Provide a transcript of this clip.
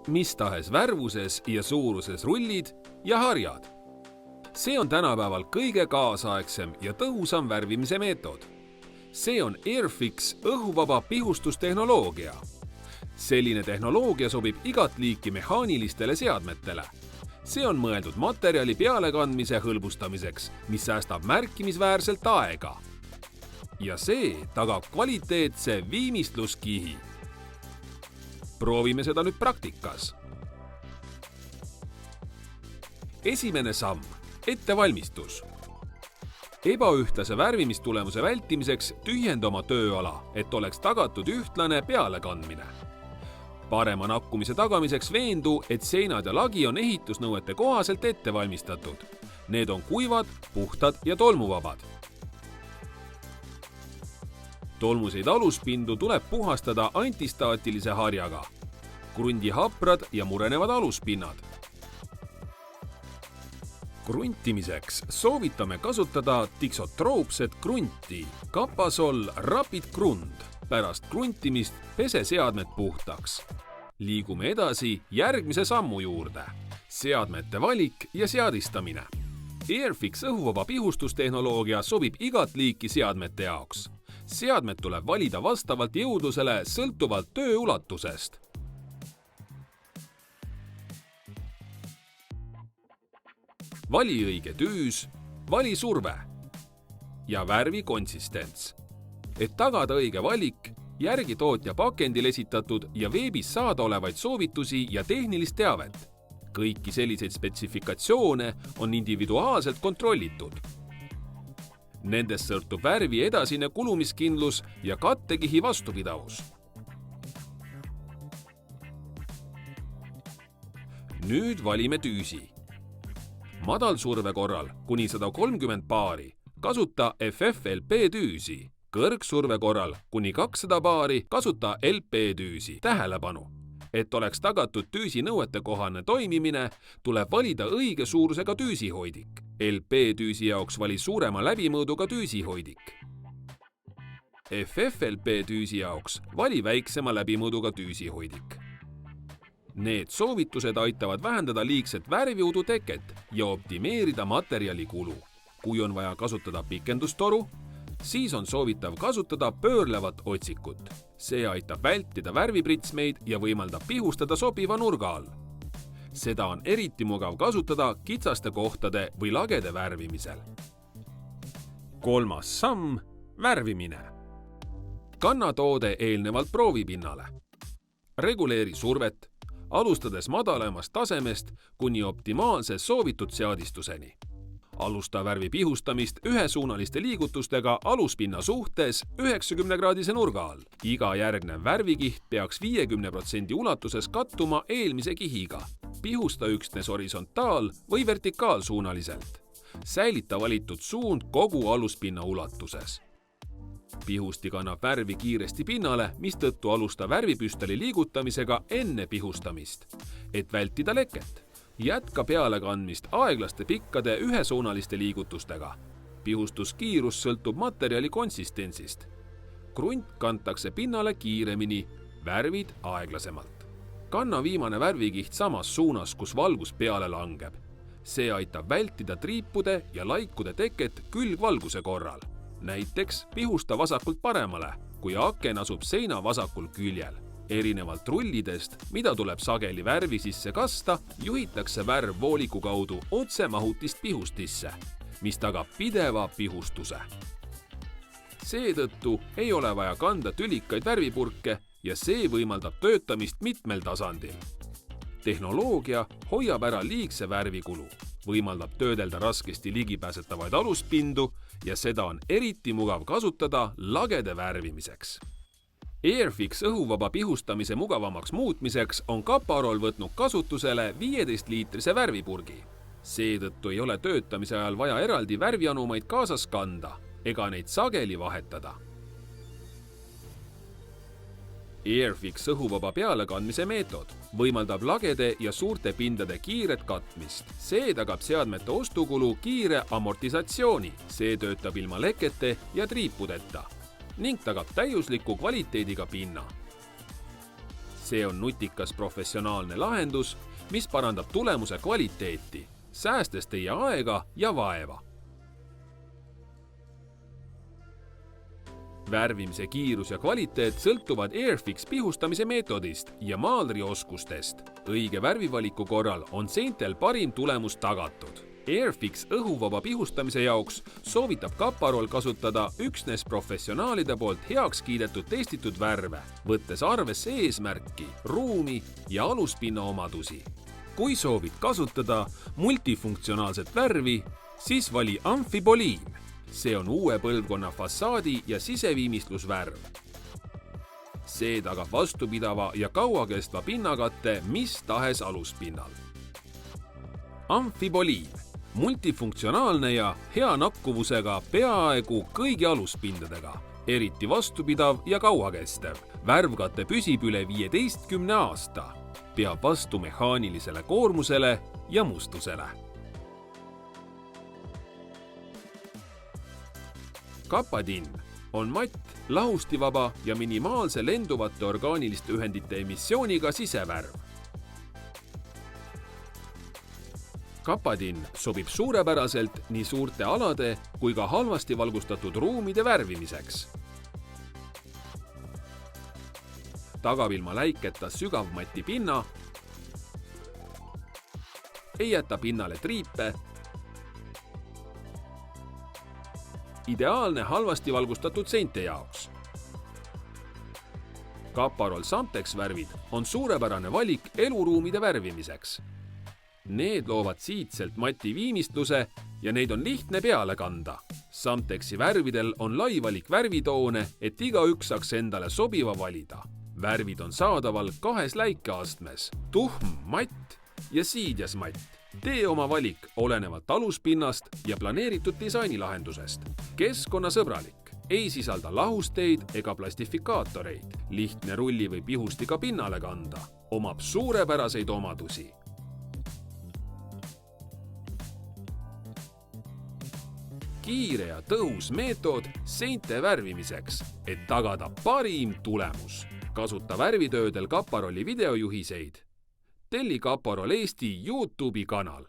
mis tahes värvuses ja suuruses rullid ja harjad. See on tänapäeval kõige kaasaegsem ja tõhusam värvimise meetod. See on Airfix õhuvaba pihustustehnoloogia. Selline tehnoloogia sobib igat liiki mehaanilistele seadmetele. See on mõeldud materjali pealekandmise hõlbustamiseks, mis säästab märkimisväärselt aega. Ja see tagab kvaliteetse viimistluskihi. Proovime seda nüüd praktikas. Esimene samm. Ettevalmistus. Ebaühtlase värvimistulemuse vältimiseks tühjenda oma tööala, et oleks tagatud ühtlane pealekandmine. Parema nakkumise tagamiseks veendu, et seinad ja lagi on ehitusnõuete kohaselt ette valmistatud. Need on kuivad, puhtad ja tolmuvabad. Tolmuseid aluspindu tuleb puhastada antistaatilise harjaga. Krundi haprad ja murenevad aluspinnad. Kruntimiseks soovitame kasutada tiksotroopset krunti, Kapasol Rapid Grunt. Pärast kruntimist pese seadmed puhtaks. Liigume edasi järgmise sammu juurde. Seadmete valik ja seadistamine. Airfix õhuvaba pihustustehnoloogia sobib igat liiki seadmete jaoks. Seadmed tuleb valida vastavalt jõudlusele sõltuvalt töö ulatusest. Vali õige tüüs, vali surve ja värvi konsistents. Et tagada õige valik, järgi tootja pakendil esitatud ja veebis saada olevaid soovitusi ja tehnilist teavet. Kõiki selliseid spetsifikatsioone on individuaalselt kontrollitud. Nendest sõltub värvi edasine kulumiskindlus ja kattekihi vastupidavus. Nüüd valime tüüsi. Madalsurve korral kuni 130 paari kasuta FFLP tüüsi. Kõrgsurve korral kuni 200 paari kasuta LP tüüsi. Tähelepanu! Et oleks tagatud tüüsi nõuetekohane toimimine, tuleb valida õige suurusega tüüsihoidik. LP tüüsi jaoks vali suurema läbimõõduga tüüsihoidik. FFLP tüüsi jaoks vali väiksema läbimõõduga tüüsihoidik. Need soovitused aitavad vähendada liigset värviudu teket ja optimeerida materjali kulu. Kui on vaja kasutada pikendustoru, siis on soovitav kasutada pöörlevat otsikut. See aitab vältida värvipritsmeid ja võimaldab pihustada sobiva nurga all. Seda on eriti mugav kasutada kitsaste kohtade või lagede värvimisel. Kolmas samm – värvimine. Kanna toode eelnevalt proovipinnale. Reguleeri survet, alustades madalamast tasemest kuni optimaalse soovitud seadistuseni. Alusta värvi pihustamist ühesuunaliste liigutustega aluspinna suhtes 90-kraadise nurga all. Iga järgnev värvikiht peaks 50% ulatuses kattuma eelmise kihiga. Pihusta üksnes horisontaal- või vertikaalsuunaliselt. Säilita valitud suund kogu aluspinna ulatuses. Pihusti kannab värvi kiiresti pinnale, mistõttu alusta värvipüstoli liigutamisega enne pihustamist, et vältida leket. Jätka pealekandmist aeglaste pikkade ühesuunaliste liigutustega. Pihustuskiirus sõltub materjali konsistentsist. Krunt kantakse pinnale kiiremini, värvid aeglasemalt. Kanna viimane värvikiht samas suunas, kus valgus peale langeb. See aitab vältida triipude ja laikude teket külgvalguse korral. Näiteks pihusta vasakult paremale, kui aken asub seina vasakul küljel. Erinevalt rullidest, mida tuleb sageli värvi sisse kasta, juhitakse värv vooliku kaudu otse mahutist pihustisse, mis tagab pideva pihustuse. Seetõttu ei ole vaja kanda tülikaid värvipurke ja see võimaldab töötamist mitmel tasandil. Tehnoloogia hoiab ära liigse värvikulu, võimaldab töödelda raskesti ligipääsetavaid aluspindu ja seda on eriti mugav kasutada lagede värvimiseks. Airfix õhuvaba pihustamise mugavamaks muutmiseks on Kaparol võtnud kasutusele 15-liitrise värvipurgi. Seetõttu ei ole töötamise ajal vaja eraldi värvianumaid kaasas kanda ega neid sageli vahetada. Airfix õhuvaba pealekandmise meetod võimaldab lagede ja suurte pindade kiiret katmist. See tagab seadmete ostukulu kiire amortisatsiooni, see töötab ilma lekete ja triipudeta ning tagab täiusliku kvaliteediga pinna. see on nutikas professionaalne lahendus, mis parandab tulemuse kvaliteeti, säästes teie aega ja vaeva. Värvimise kiirus ja kvaliteet sõltuvad Airfix pihustamise meetodist ja maalrioskustest. Õige värvivaliku korral on seintel parim tulemus tagatud. Airfix õhuvaba pihustamise jaoks soovitab Kaparol kasutada üksnes professionaalide poolt heaks kiidetud testitud värve, võttes arvesse eesmärki, ruumi ja aluspinna omadusi. Kui soovid kasutada multifunktsionaalset värvi, siis vali Amfiboliin. See on uue põlvkonna fassaadi ja siseviimistlusvärv. See tagab vastupidava ja kauakestva pinnakatte mis tahes aluspinnal. Amfiboliin. Multifunktsionaalne ja hea nakkuvusega peaaegu kõigi aluspindadega, eriti vastupidav ja kauakestev. Värvkate püsib üle 15 aasta, peab vastu mehaanilisele koormusele ja mustusele. Kapadin on matt, lahustivaba ja minimaalse lenduvate orgaaniliste ühendite emissiooniga sisevärv. Kapadin sobib suurepäraselt nii suurte alade kui ka halvasti valgustatud ruumide värvimiseks. Tagab ilma läiketa sügav mati pinna, ei jäta pinnale triipe, ideaalne halvasti valgustatud seinte jaoks. Kaparol Samtex värvid on suurepärane valik eluruumide värvimiseks. Need loovad siitselt mati viimistluse ja neid on lihtne peale kanda. Samtexi värvidel on lai valik värvitoone, et igaüks saaks endale sobiva valida. Värvid on saadaval 2 läikeastmes, tuhm matt ja siidjas matt. Tee oma valik olenevalt aluspinnast ja planeeritud disainilahendusest. Keskkonnasõbralik, ei sisalda lahusteid ega plastifikaatoreid, lihtne rulli või pihustiga pinnale kanda, omab suurepäraseid omadusi. Kiire ja tõhus meetod seinte värvimiseks, et tagada parim tulemus. Kasuta värvitöödel Kaparoli videojuhiseid. Telli Kaparol Eesti YouTube'i kanal.